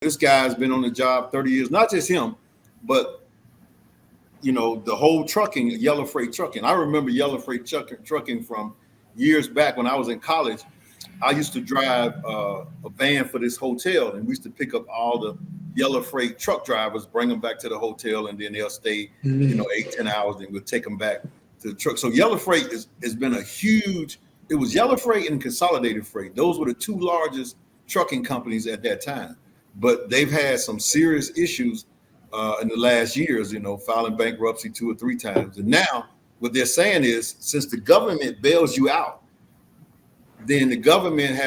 This guy's been on the job 30 years, not just him, but the whole trucking, yellow freight trucking. I remember yellow freight trucking from years back when I was in college. I used to drive a van for this hotel, and we used to pick up all the yellow freight truck drivers, bring them back to the hotel, and then they'll stay, 8-10 hours, and we'll take them back to the truck. So yellow freight has been a huge. It was yellow freight and consolidated freight. Those were the two largest trucking companies at that time. But they've had some serious issues in the last years, filing bankruptcy 2 or 3 times. And now what they're saying is, since the government bails you out, then the government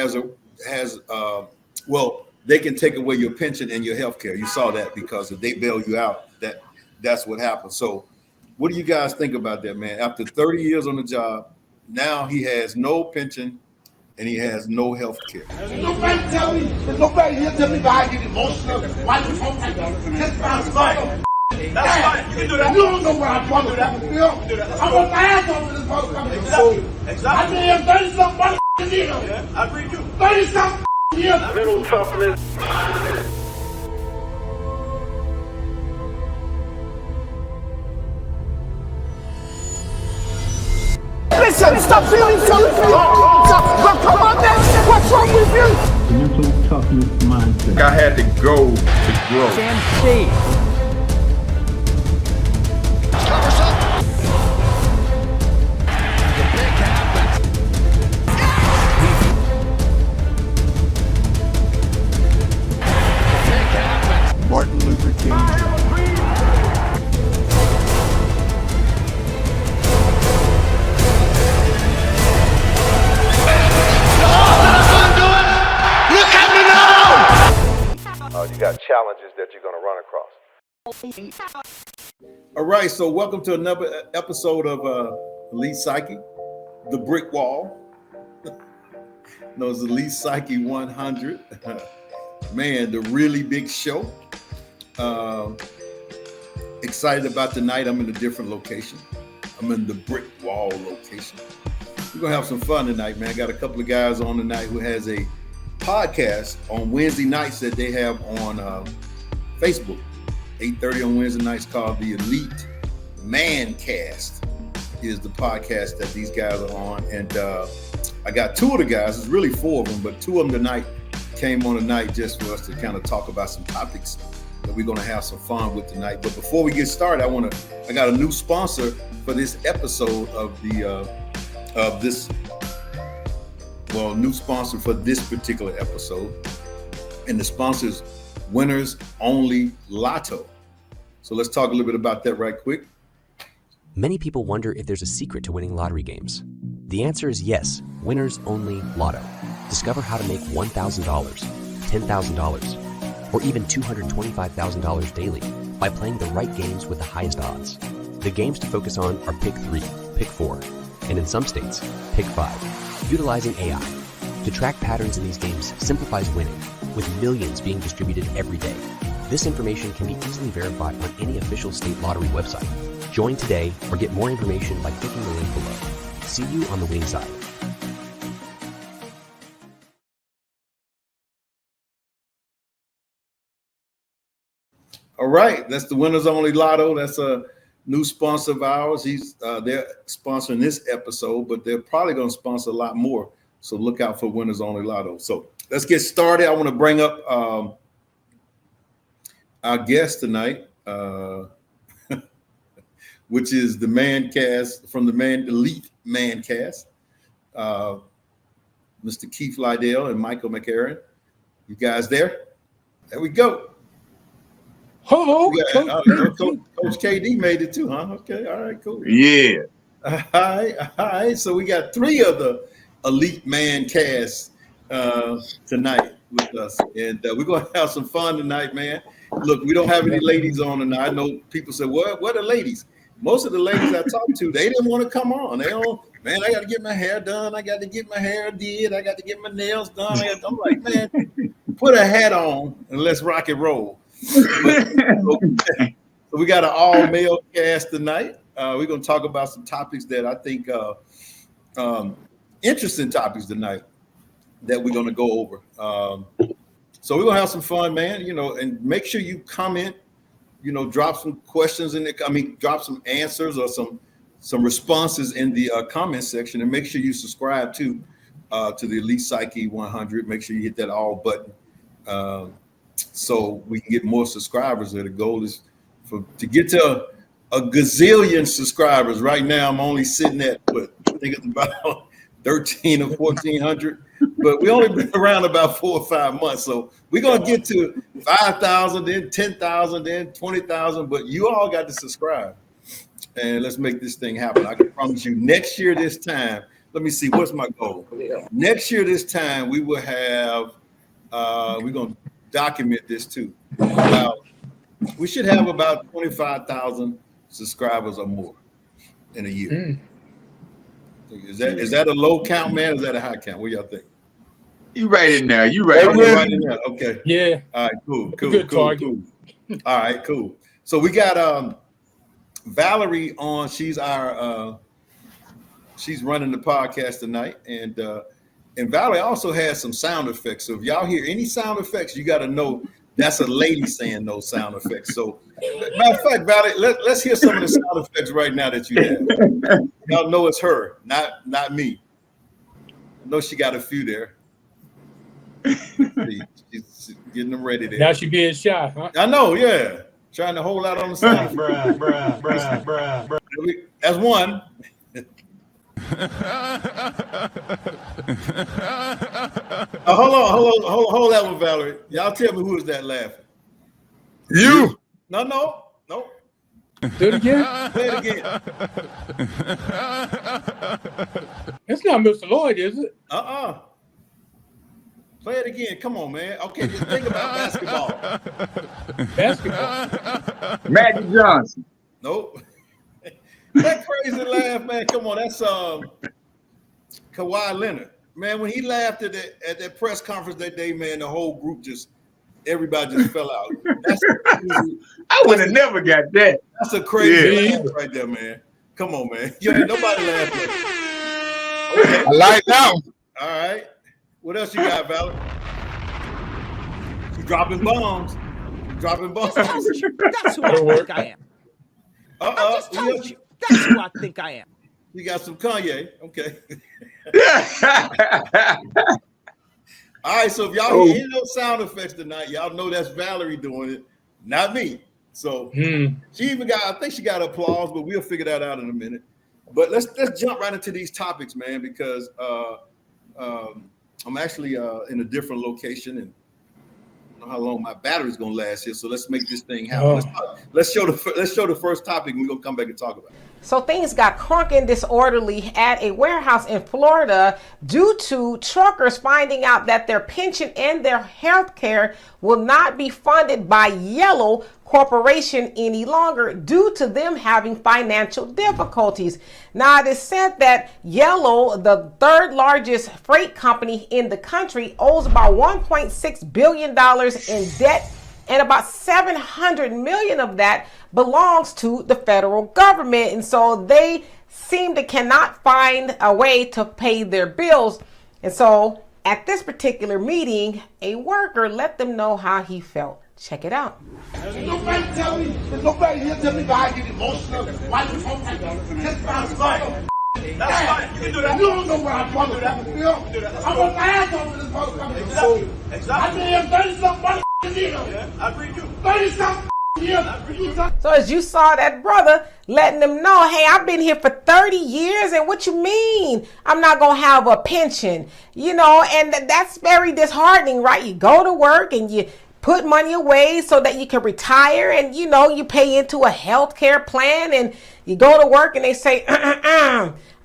they can take away your pension and your health care. You saw that, because if they bail you out, that's what happens. So what do you guys think about that, man? After 30 years on the job, now he has no pension and he has no health care. There's nobody here tell me why I get emotional. Why you talk like that? That's fine. That's fine. You can do that. You don't know what I'm talking about. I want my ass off this motherfucker. Exactly. I mean, 30-something motherfucking years. Yeah, I agree too. 30-something years. Little toughness. Listen, stop feeling sorry for yourself. But come on, man. What's wrong with you? Mental toughness mindset. I had to go to grow. Damn shit. Covers up. The big happens. The big happens. Martin Luther King. You got challenges that you're going to run across. All right, so welcome to another episode of Elite Psyche, the brick wall. No, it's Elite Psyche 100. Man, the really big show. Excited about tonight. I'm in a different location. I'm in the brick wall location. We're going to have some fun tonight, man. I got a couple of guys on tonight who has a podcast on Wednesday nights that they have on Facebook, 8:30 on Wednesday nights, called the Elite Mancast is the podcast that these guys are on. And I got 2 of the guys, it's really 4 of them, but 2 of them tonight came on tonight just for us to kind of talk about some topics that we're going to have some fun with tonight. But before we get started, I got a new sponsor for this episode of new sponsor for this particular episode, and the sponsor is Winners Only Lotto. So let's talk a little bit about that right quick. Many people wonder if there's a secret to winning lottery games. The answer is yes, Winners Only Lotto. Discover how to make $1,000, $10,000, or even $225,000 daily by playing the right games with the highest odds. The games to focus on are Pick 3, Pick 4, and in some states, Pick 5. Utilizing AI to track patterns in these games simplifies winning, with millions being distributed every day. This information can be easily verified on any official state lottery website. Join today or get more information by clicking the link below. See you on the winning side. All right, that's the Winners Only Lotto. That's a new sponsor of ours. They're sponsoring this episode, but they're probably going to sponsor a lot more. So look out for Winners Only Lotto. So let's get started. I want to bring up our guest tonight, which is the Mancast from the Elite Mancast, Mr. Keith Lydell and Michael McCarran. You guys there? There we go. Hello. Coach KD made it too, huh? Okay, all right, cool. Yeah. All right. So we got 3 of the Elite Mancast tonight with us, and we're gonna have some fun tonight, man. Look, we don't have any ladies on tonight. I know people say, "What are ladies?" Most of the ladies I talked to, they didn't want to come on. They don't. Man, I got to get my hair done. I got to get my hair did. I got to get my nails done. I'm like, man, put a hat on and let's rock and roll. So we got an all-male cast tonight. We're going to talk about some topics that I think interesting topics tonight that we're going to go over. So we're gonna have some fun, man. You know, and make sure you comment. You know, drop some questions in it. I mean, drop some answers or some responses in the comment section, and make sure you subscribe to the Elite Psyche 100. Make sure you hit that all button so we can get more subscribers. There, the goal is to get to a gazillion subscribers. Right now, I'm only sitting at I think it's about 13 or 1400. But we only been around about 4 or 5 months, so we're gonna get to 5,000, then 10,000, then 20,000. But you all got to subscribe, and let's make this thing happen. I can promise you, next year this time. Let me see, what's my goal? Next year this time, we will have. We're gonna document this too. We should have about 25,000 subscribers or more in a year. Is that a low count, man? Or is that a high count? What y'all think? You right in there. You right in there. Okay. Yeah. All right. Cool. Cool. All right. Cool. So we got Valerie on. She's our she's running the podcast tonight, and Valerie also has some sound effects. So if y'all hear any sound effects, you got to know that's a lady saying those sound effects. So matter of fact, Valerie, let's hear some of the sound effects right now that you have. Y'all know it's her, not me. I know she got a few there. She's getting them ready there. Now she being shy, huh? I know, yeah. Trying to hold out on the side. bruh. That's one. Hold that one, Valerie. Y'all tell me who is that laughing? You. No. Do it again. Play it again. It's not Mr. Lloyd, is it? Play it again. Come on, man. Okay, just think about basketball. Magic Johnson. Nope. That crazy laugh, man. Come on, that's Kawhi Leonard. Man, when he laughed at that press conference that day, man, the whole group everybody just fell out. I would have never got that. That's a crazy laugh right there, man. Come on, man. You ain't nobody laughing. Okay. I like that one. All right. What else you got, Valerie? You dropping bombs. That's who I think I am. I just told you. That's who I think I am. You got some Kanye. Okay. All right. So if y'all hear those sound effects tonight, y'all know that's Valerie doing it, not me. So she even got, I think she got applause, but we'll figure that out in a minute. But let's jump right into these topics, man, because I'm actually in a different location, and I don't know how long my battery's gonna last here. So let's make this thing happen. Let's show the first topic, and we're gonna come back and talk about it. So things got crunk and disorderly at a warehouse in Florida due to truckers finding out that their pension and their health care will not be funded by Yellow Corporation any longer due to them having financial difficulties. Now, it is said that Yellow, the third largest freight company in the country, owes about $1.6 billion in debt, and about 700 million of that belongs to the federal government. And so they seem to cannot find a way to pay their bills. And so at this particular meeting, a worker let them know how he felt. Check it out. Nobody here tell me why I get emotional. Why you so kiss my son. That's fine. You can do that. You don't know where I'm from. You can do that. I'm gonna ass over this motherfucker. Exactly. I've been here 30-something years. Yeah, I agree with you. 30-something years. So as you saw that brother letting them know, hey, I've been here for 30 years, and what you mean I'm not gonna have a pension? You know, and that's very disheartening, right? You go to work and you put money away so that you can retire, and you know, you pay into a health care plan, and you go to work and they say,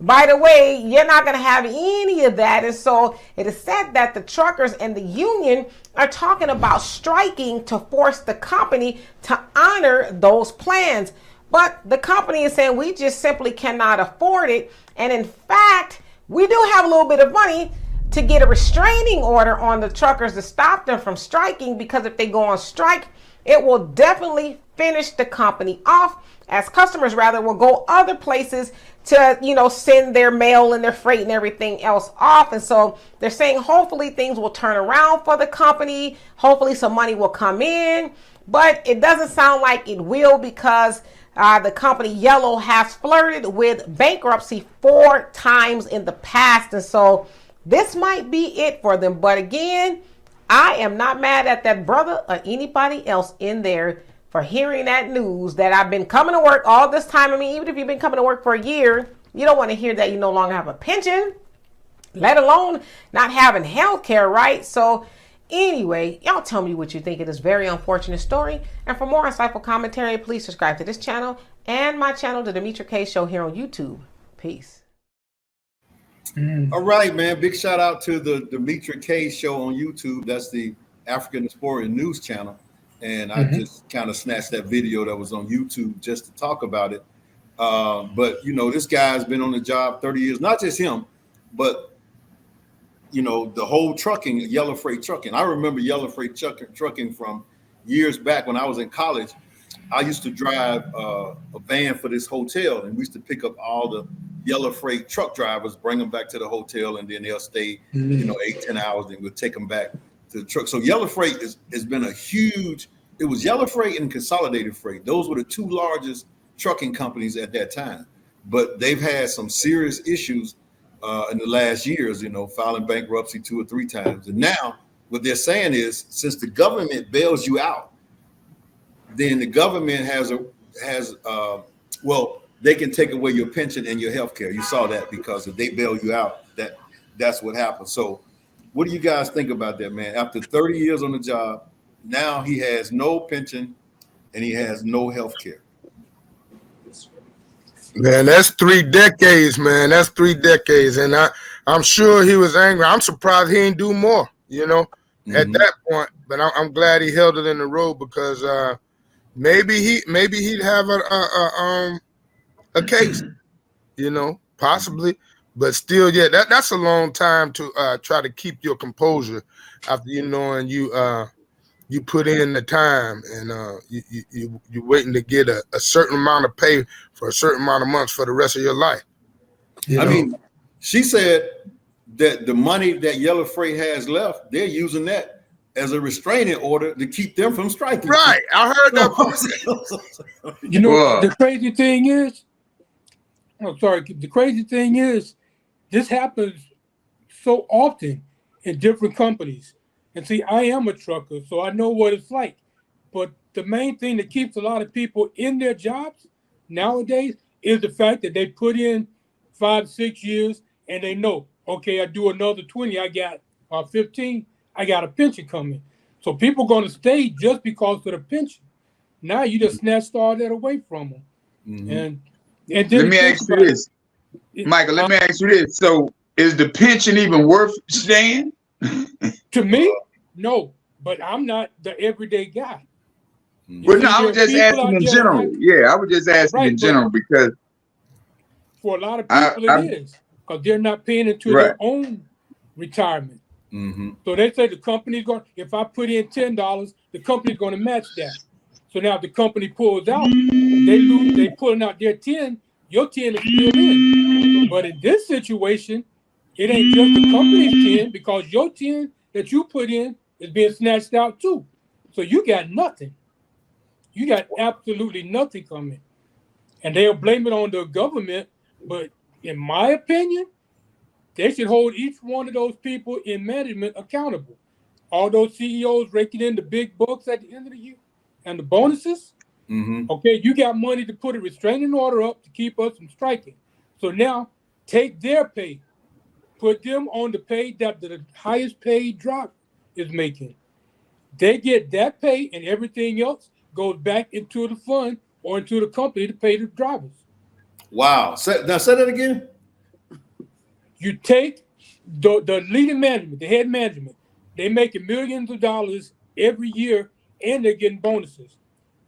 by the way, you're not going to have any of that. And so it is said that the truckers and the union are talking about striking to force the company to honor those plans. But the company is saying we just simply cannot afford it. And in fact, we do have a little bit of money to get a restraining order on the truckers to stop them from striking, because if they go on strike, it will definitely finish the company off, as customers rather will go other places to, send their mail and their freight and everything else off. And so they're saying hopefully things will turn around for the company. Hopefully some money will come in, but it doesn't sound like it will, because the company Yellow has flirted with bankruptcy 4 times in the past. And so this might be it for them. But again, I am not mad at that brother or anybody else in there for hearing that news that I've been coming to work all this time. I mean, even if you've been coming to work for a year, you don't want to hear that you no longer have a pension, let alone not having health care, right? So anyway, y'all tell me what you think of this very unfortunate story. And for more insightful commentary, please subscribe to this channel and my channel, The Demetra K Show, here on YouTube. Peace. All right, man. Big shout out to the Demetra K Show on YouTube. That's the African Diaspora News channel. And I just kind of snatched that video that was on YouTube just to talk about it. But, this guy's been on the job 30 years, not just him, but, the whole trucking, yellow freight trucking. I remember yellow freight trucking from years back when I was in college. I used to drive a van for this hotel, and we used to pick up all the yellow freight truck drivers, bring them back to the hotel, and then they'll stay, 8-10 hours, and we'll take them back to the truck. So yellow freight has been a huge. It was yellow freight and consolidated freight. Those were the 2 largest trucking companies at that time. But they've had some serious issues in the last years, filing bankruptcy 2 or 3 times. And now what they're saying is, since the government bails you out, then the government they can take away your pension and your health care. You saw that, because if they bail you out, that's what happens. So what do you guys think about that, man? After 30 years on the job, now he has no pension and he has no health care. Man, that's 3 decades, man. That's 3 decades. And I'm sure he was angry. I'm surprised he ain't do more, at that point. But I'm glad he held it in the road, because maybe he'd have a case, possibly. But still, yeah, that's a long time to try to keep your composure after and you put in the time, and you're waiting to get a certain amount of pay for a certain amount of months for the rest of your life. I mean, she said that the money that Yellow Freight has left, they're using that as a restraining order to keep them from striking. Right, I heard that. The crazy thing is, the crazy thing is, this happens so often in different companies. And see, I am a trucker, so I know what it's like. But the main thing that keeps a lot of people in their jobs nowadays is the fact that they put in 5-6 years and they know, okay, I do another 20, I got 15, I got a pension coming. So people going to stay just because of the pension. Now you just snatched all that away from them. And then let me ask you this, Michael. Let me ask you this. So, is the pension even worth staying? To me, no. But I'm not the everyday guy. Well, no, I was just asking in general. Yeah, I was just asking in general, because for a lot of people it is, because they're not paying into their own retirement. So they say the company's going. If I put in $10, the company's going to match that. So now if the company pulls out, they lose. They pulling out their 10. Your 10 is still in. But in this situation, it ain't just the company's 10, because your 10 that you put in is being snatched out too. So you got nothing. You got absolutely nothing coming. And they'll blame it on the government. But in my opinion, they should hold each one of those people in management accountable. All those CEOs raking in the big bucks at the end of the year and the bonuses. Okay, you got money to put a restraining order up to keep us from striking. So now take their pay, put them on the pay that the highest paid driver is making. They get that pay, and everything else goes back into the fund or into the company to pay the drivers. Wow. Now say that again. You take the leading management, the head management, they making millions of dollars every year, and they're getting bonuses.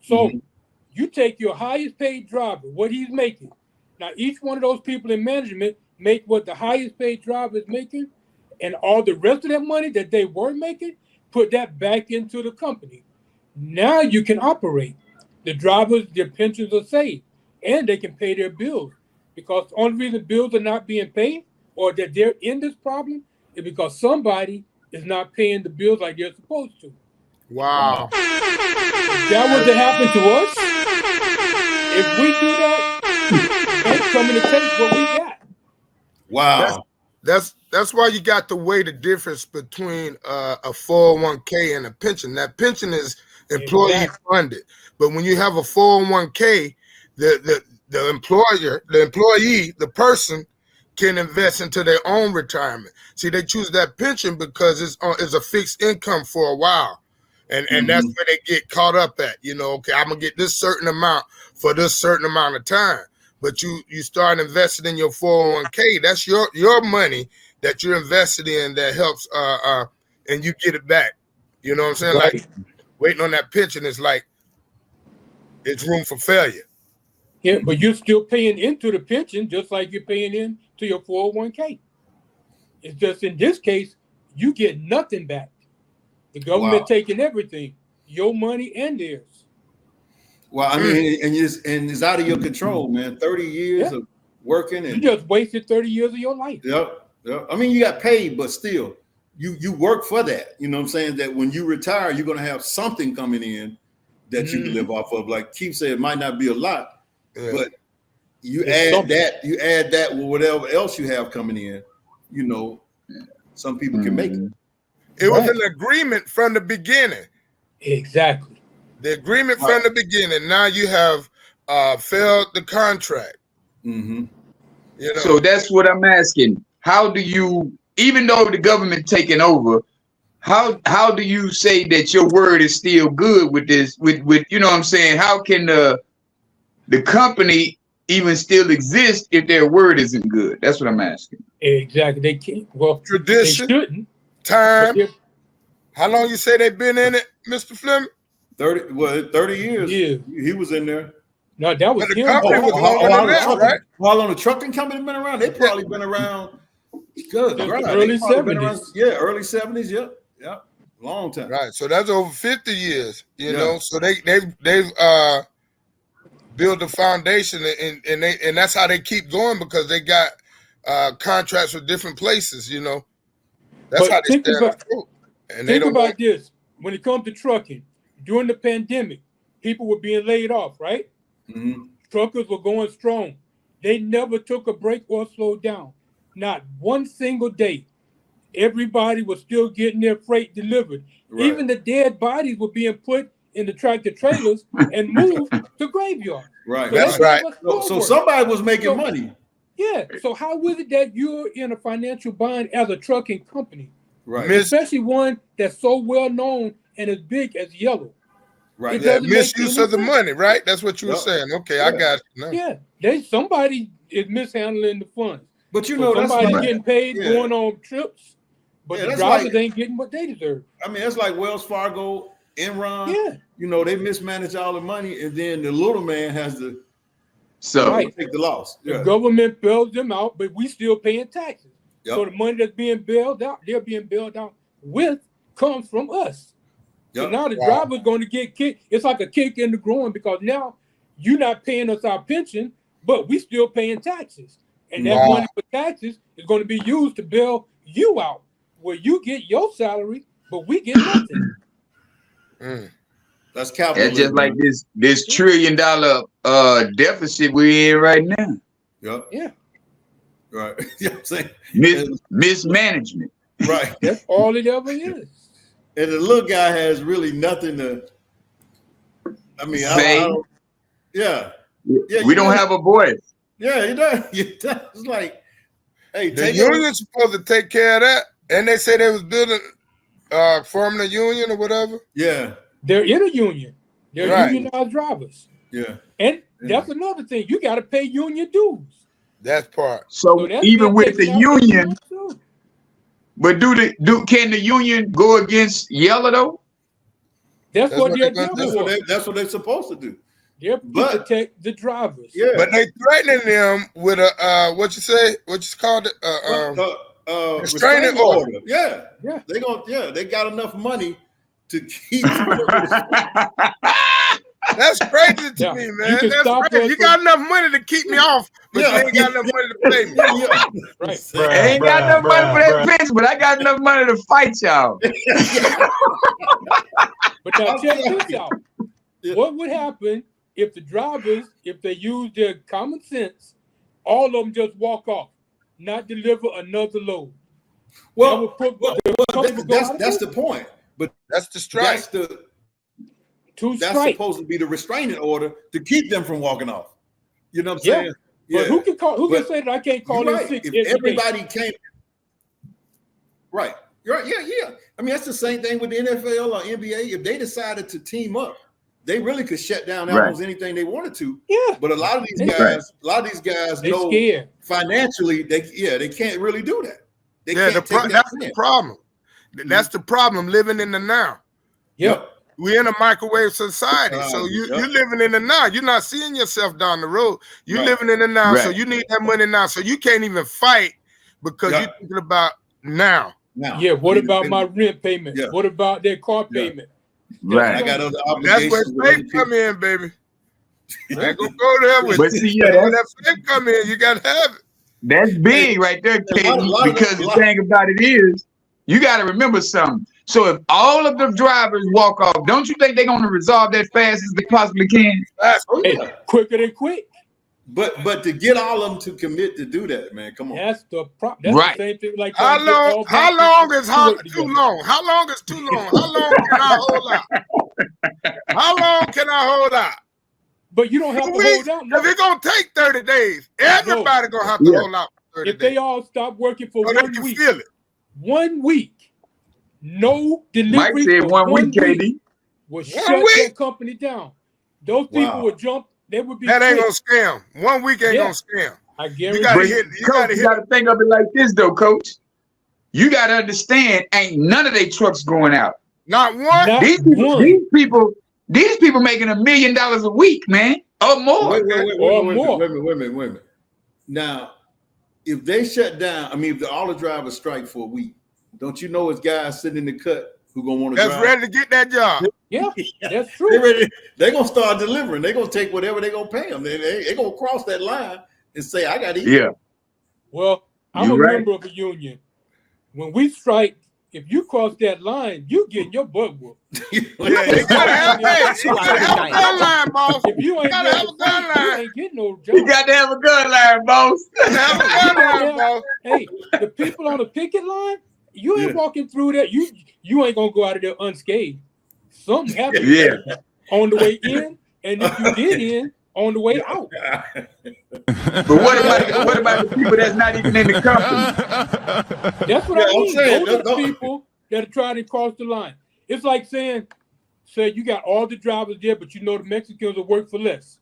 So you take your highest paid driver, what he's making. Now, each one of those people in management make what the highest paid driver is making, and all the rest of that money that they were making, put that back into the company. Now you can operate. The drivers, their pensions are saved, and they can pay their bills. Because the only reason bills are not being paid or that they're in this problem is because somebody is not paying the bills like they're supposed to. Wow. If that was to happen to us, if we do that, bank coming to take what we got. Wow. That's why you got to weigh the difference between a 401k and a pension. That pension is employee funded, but when you have a 401k, the employer, the employee, the person can invest into their own retirement. See, they choose that pension because it's a fixed income for a while. And that's where they get caught up at, okay, I'm gonna get this certain amount for this certain amount of time. But you start investing in your 401k, that's your money that you're invested in that helps and you get it back. You know what I'm saying? Right. Like waiting on that pension is like it's room for failure. Yeah, but you're still paying into the pension just like you're paying into your 401k. It's just in this case, you get nothing back. The government taking everything, your money and theirs. Well, I mean, and it's out of your control, man. 30 years of working, and you just wasted 30 years of your life. Yep. I mean, you got paid, but still, you work for that. You know what I'm saying? That when you retire, you're gonna have something coming in that you can live off of. Like Keith said, it might not be a lot, but you add that with whatever else you have coming in. Some people can make it. It was an agreement from the beginning. Exactly. The agreement from the beginning. Now you have failed the contract. Mm-hmm. So that's what I'm asking. How do you, even though the government taking over, how do you say that your word is still good with this? With you know what I'm saying? How can the company even still exist if their word isn't good? That's what I'm asking. Exactly. They can't. Well, tradition, they shouldn't. Time. How long you say they've been in it, Mr. Fleming? 30 years. Yeah. He was in there. No, that was him. How long the trucking company been around? They probably been around. Good. Early 70s. Early 70s. Yeah. Long time. Right. So that's over 50 years. You know. So they've built a foundation, and that's how they keep going because they got contracts with different places. That's how they stand afloat. And think about this: when it comes to trucking, during the pandemic, people were being laid off, right? Mm-hmm. Truckers were going strong. They never took a break or slowed down. Not one single day. Everybody was still getting their freight delivered. Right. Even the dead bodies were being put in the tractor trailers and moved to graveyards. Right. So that's right. So somebody was making money. Yeah. So how is it that you're in a financial bind as a trucking company? Right. Especially one that's so well known and as big as Yellow. Right. Yeah. Misuse of the money, right? That's what you were saying. Okay, I got you. No. Yeah. Somebody is mishandling the funds. But somebody's getting paid going on trips, but the drivers ain't getting what they deserve. I mean, that's like Wells Fargo, Enron. Yeah. They mismanage all the money, and then the little man has to take the loss. The government bails them out, but we still paying taxes. Yep. So the money that's being bailed out, they're being bailed out with, comes from us. Yep. So now the driver's going to get kicked. It's like a kick in the groin because now you're not paying us our pension, but we still paying taxes. And that money for taxes is going to be used to bail you out, where you get your salary, but we get nothing. That's capitalism. It's just like this $1 trillion deficit we're in right now. Yep. Yeah. Right. You know what I'm saying? Mismanagement. Right. That's all it ever is. And the little guy has really nothing to, I mean, I we don't have a voice. Yeah, he does. It's like, hey, the union's supposed to take care of that. And they say they was building, forming a union or whatever. Yeah. They're in a union. They're unionized drivers. Yeah. And that's another thing. You got to pay union dues. That part. So even with the union, but can the union go against Yellow though? That's what they're doing. That's what they're supposed to do. They're to protect the drivers. Yeah. But they threatening them with a what you called it? Restraining order. Yeah. They got enough money to keep. That's crazy to me, man. That's crazy. You got enough money to keep me off, but you ain't got enough money to pay me. Right. I ain't got enough money for that pitch, but I got enough money to fight y'all. But now check this out. What would happen if the drivers, if they use their common sense, all of them just walk off, not deliver another load? Well, that's the point. But that's the strike. That's supposed to be the restraining order to keep them from walking off. You know what I'm saying? But who can call? Who can say that I can't call in 6? If everybody came, right? Right? Yeah. I mean, that's the same thing with the NFL or NBA. If they decided to team up, they really could shut down almost anything they wanted to. Yeah. But a lot of these guys know scared. Financially, they can't really do that. That's the problem. That's the problem. Living in the now. Yep. We're in a microwave society, so you're living in the now. You're not seeing yourself down the road. You're living in the now, so you need that money now. So you can't even fight because you're thinking about now. Yeah. What about my rent payment? Yeah. What about their car payment? Right. I got other obligations. That's where faith come in, baby. I ain't gonna go there with you. When that faith come in, you gotta have it. That's big right there, Katie. Because the thing about it is, you got to remember something. So if all of the drivers walk off, don't you think they're going to resolve that fast as they possibly can? Quicker than quick. But to get all of them to commit to do that, man, come on. That's the problem. That's the same thing. Like how long is too long? How long is too long? How long can I hold out? How long can I hold out? But you don't have to hold out. If it's gonna take 30 days, everybody gonna have to hold out for 30 days. If they all stop working for 1 week, feel it. 1 week, no delivery. Mike said 1 week, KD. Will shut that company down. Those people would jump. They would be. That ain't gonna scam. 1 week ain't gonna scam. I guarantee. You gotta think of it like this, though, Coach. You gotta understand, ain't none of their trucks going out. Not one. These people making $1 million a week, man, or more. Wait a minute. Now, if they shut down, I mean, if all the drivers strike for a week, don't you know it's guys sitting in the cut who gonna want to drive? Ready to get that job. Yeah, that's true. They're gonna start delivering. They're gonna take whatever they're gonna pay them. They're gonna cross that line and say, "I got to eat." Yeah. Well, I'm a member of a union. When we strike, if you cross that line, you getting your butt whooped. You gotta have a gun line, boss. If you ain't have a gun line, you ain't getting no job. You got to have a gun line, boss. Hey, the people on the picket line, you ain't walking through that. You ain't gonna go out of there unscathed. Something happened on the way in, and if you get in, on the way out. But what about the people that's not even in the company? That's what I mean. Those are the people that are trying to cross the line. It's like saying you got all the drivers there, but you know the Mexicans will work for less,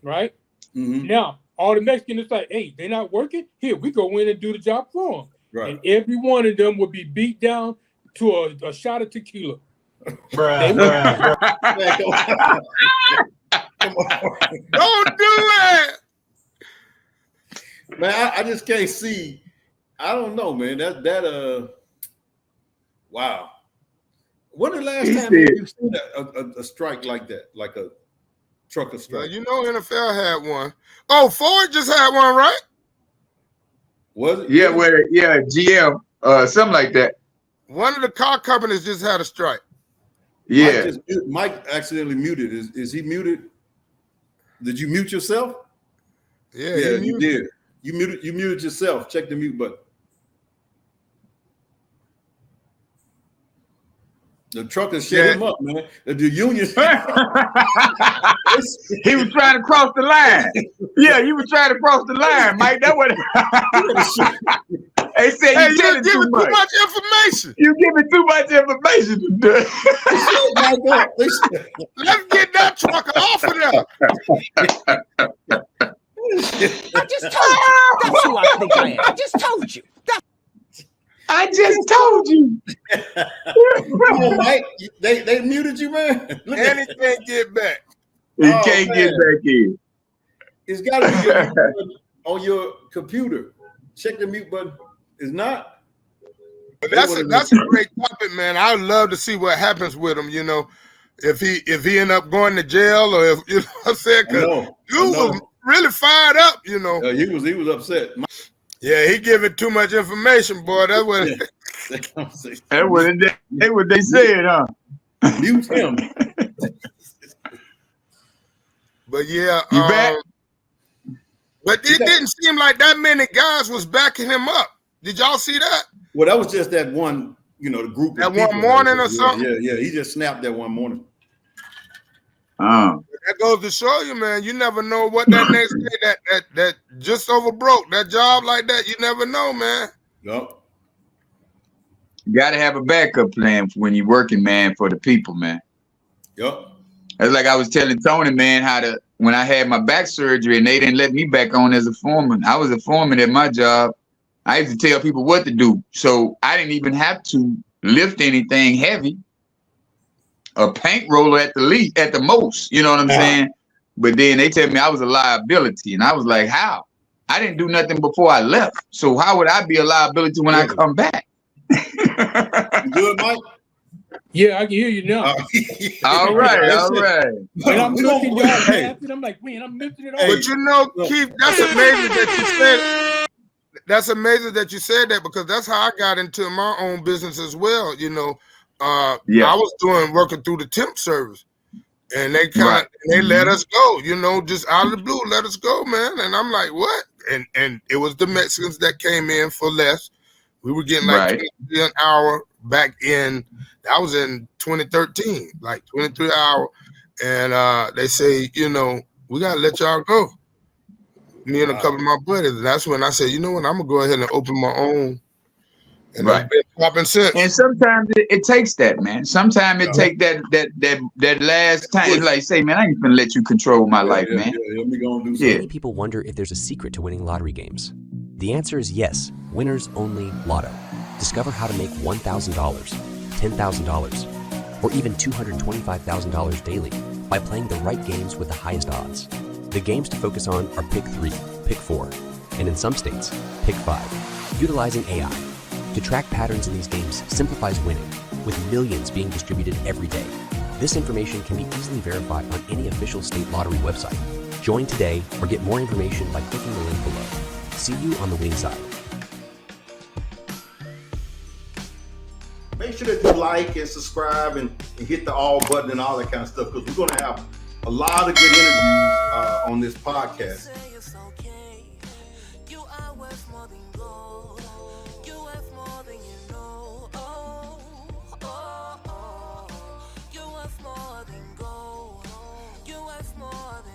right? Mm-hmm. Now, all the Mexicans is like, hey, they're not working? Here, we go in and do the job for them. Right. And every one of them will be beat down to a shot of tequila. Bruh. Come on. Don't do that. Man, I just can't see. I don't know, man. Wow. When the last time you seen a strike like that, like a trucker strike? Well, you know, NFL had one. Oh, Ford just had one, right? Was it? Yeah, GM, something like that. One of the car companies just had a strike. Yeah. Mike accidentally muted. Is he muted? Did you mute yourself? Yeah, you did. You muted yourself. Check the mute button. The truckers shut him up, man. The union. He was trying to cross the line. Yeah, you were trying to cross the line, Mike. That was. They said you're giving too much information. You're giving too much information. Let's get that trucker off of there. I just told you. That's who I think I am. I just told you. I just told you. Come on, Mike. They muted you, man. And he can't get back. He can't get back in. It's got to be on your computer. Check the mute button. It's not. But that's a great topic, man. I would love to see what happens with him. You know, if he end up going to jail, or if you know what I'm saying, because dude was really fired up. You know, he was upset. Yeah, he giving too much information, boy. That's what. That's what they said, huh? Mute him. But yeah, you back? But it didn't seem like that many guys was backing him up. Did y'all see that? Well, that was just that one, the group. That one morning or something? Yeah. He just snapped that one morning. That goes to show you, man. You never know what that next day that just over broke that job like that. You never know, man. Yep. You got to have a backup plan for when you're working, man, for the people, man. Yep. It's like I was telling Tony, man, when I had my back surgery and they didn't let me back on as a foreman. I was a foreman at my job. I used to tell people what to do. So I didn't even have to lift anything heavy. A paint roller at the most, you know what I'm saying? But then they tell me I was a liability. And I was like, how? I didn't do nothing before I left. So how would I be a liability when I come back? You do it, Mike? Yeah, I can hear you now. All right. And I'm looking, y'all laughing. I'm like, man, I'm missing it all. But you know, Keith, that's amazing that you said. That's amazing that you said that, because that's how I got into my own business as well. You know, I was working through the temp service, and they they let us go. You know, just out of the blue, let us go, man. And I'm like, what? And it was the Mexicans that came in for less. We were getting like 23 an hour back in. I was in 2013, like 23 an hour, and they say, you know, we gotta let y'all go. Me and a couple of my buddies. And that's when I said, you know what, I'm gonna go ahead and open my own. And I've been popping since. And sometimes it takes that, man. Sometimes it takes that last time. It's like, say, man, I ain't gonna let you control my life, man. Many people wonder if there's a secret to winning lottery games. The answer is yes. Winners only Lotto. Discover how to make $1,000, $10,000, or even $225,000 daily by playing the right games with the highest odds. The games to focus on are Pick 3, Pick 4, and in some states, Pick 5. Utilizing AI to track patterns in these games simplifies winning, with millions being distributed every day. This information can be easily verified on any official state lottery website. Join today or get more information by clicking the link below. See you on the winning side. Make sure that you like and subscribe and hit the all button and all that kind of stuff, because we're going to have a lot of good interviews on this podcast. More than